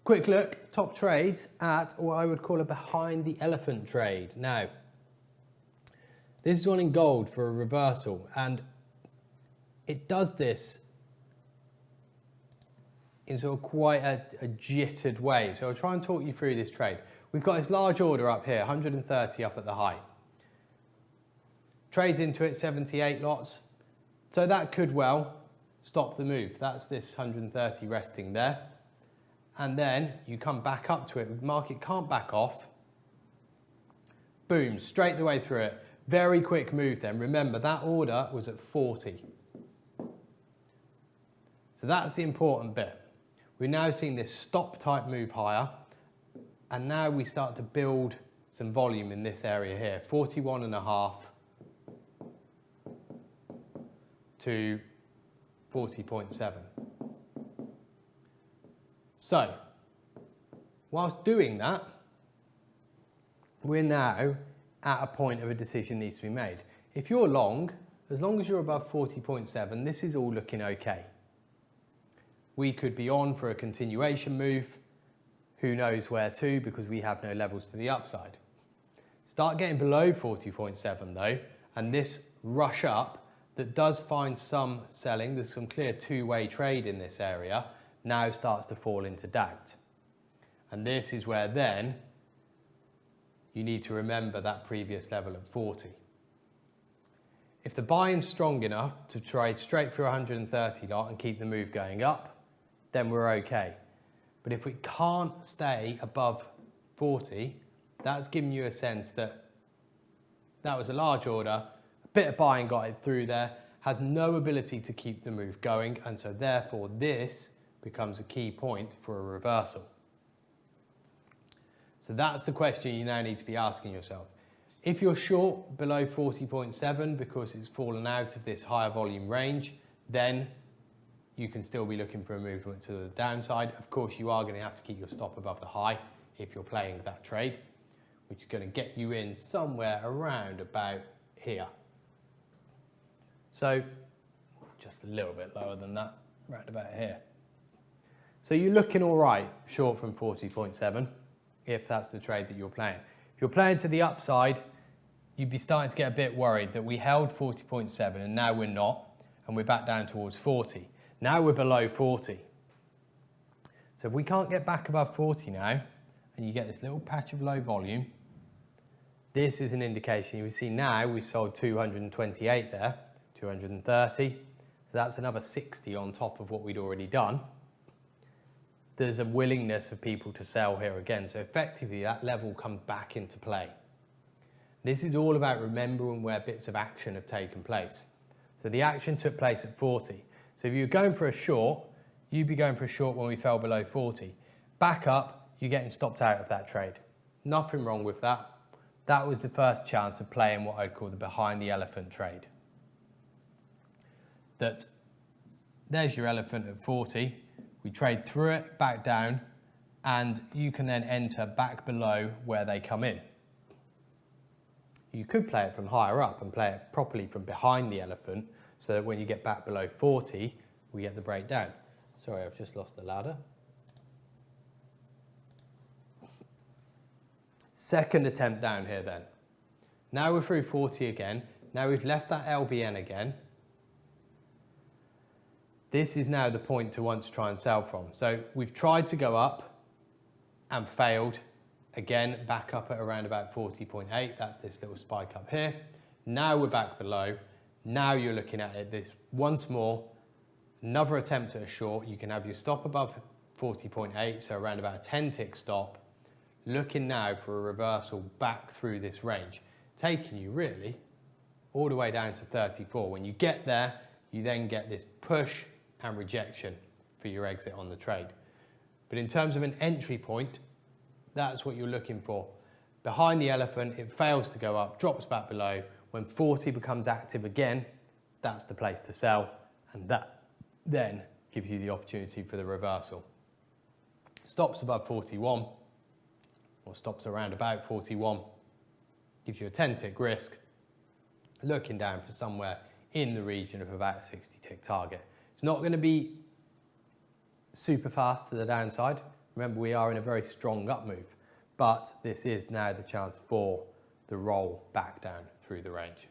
Quick look, top trades at what I would call a behind the elephant trade. Now, this is one in gold for a reversal, and it does this in sort of quite a jittered way. So I'll try and talk you through this trade. We've got this large order up here, 130 up at the high. Trades into it, 78 lots. So that could well stop the move. That's this 130 resting there. And then you come back up to it. The market can't back off. Boom, straight the way through it. Very quick move then. Remember, that order was at 40. So that's the important bit. We're now seeing this stop type move higher. And now we start to build some volume in this area here. 41.5 to 40.7. So, whilst doing that, we're now at a point of a decision needs to be made. If you're long as you're above 40.7, this is all looking okay. We could be on for a continuation move, who knows where to, because we have no levels to the upside. Start getting below 40.7 though, and this rush up that does find some selling, there's some clear two-way trade in this area, now starts to fall into doubt. And this is where then you need to remember that previous level at 40. If the buy-in's strong enough to trade straight through 130 lot and keep the move going up, then we're okay. But if we can't stay above 40, that's giving you a sense that that was a large order, a bit of buying got it through there, has no ability to keep the move going, and so therefore this becomes a key point for a reversal. So that's the question you now need to be asking yourself. If you're short below 40.7 because it's fallen out of this higher volume range, then you can still be looking for a movement to the downside. Of course, you are going to have to keep your stop above the high if you're playing that trade, which is going to get you in somewhere around about here. So just a little bit lower than that, right about here. So you're looking all right short from 40.7 if that's the trade that you're playing. If you're playing to the upside, you'd be starting to get a bit worried that we held 40.7 and now we're not, and we're back down towards 40. Now we're below 40. So if we can't get back above 40 now, and you get this little patch of low volume, this is an indication. You see now we sold 228 there, 230. So that's another 60 on top of what we'd already done. There's a willingness of people to sell here again. So effectively that level comes back into play. This is all about remembering where bits of action have taken place. So the action took place at 40. So if you're going for a short, you'd be going for a short when we fell below 40. Back up, you're getting stopped out of that trade. Nothing wrong with that. That was the first chance of playing what I'd call the behind the elephant trade. That there's your elephant at 40. We trade through it, back down, and you can then enter back below where they come in. You could play it from higher up and play it properly from behind the elephant, so that when you get back below 40, we get the breakdown. Sorry, I've just lost the ladder. Second attempt down here then. Now we're through 40 again. Now we've left that LBN again. This is now the point to want to try and sell from. So we've tried to go up and failed. Again, back up at around about 40.8. That's this little spike up here. Now we're back below. Now you're looking at it this once more, another attempt at a short. You can have your stop above 40.8, so around about a 10 tick stop. Looking now for a reversal back through this range, taking you really all the way down to 34. When you get there, you then get this push and rejection for your exit on the trade. But in terms of an entry point, that's what you're looking for. Behind the elephant, it fails to go up, drops back below. When 40 becomes active again, that's the place to sell, and that then gives you the opportunity for the reversal. Stops above 41, or stops around about 41, gives you a 10 tick risk, looking down for somewhere in the region of about a 60 tick target. It's not going to be super fast to the downside, Remember, we are in a very strong up move, but this is now the chance for the roll back down through the range.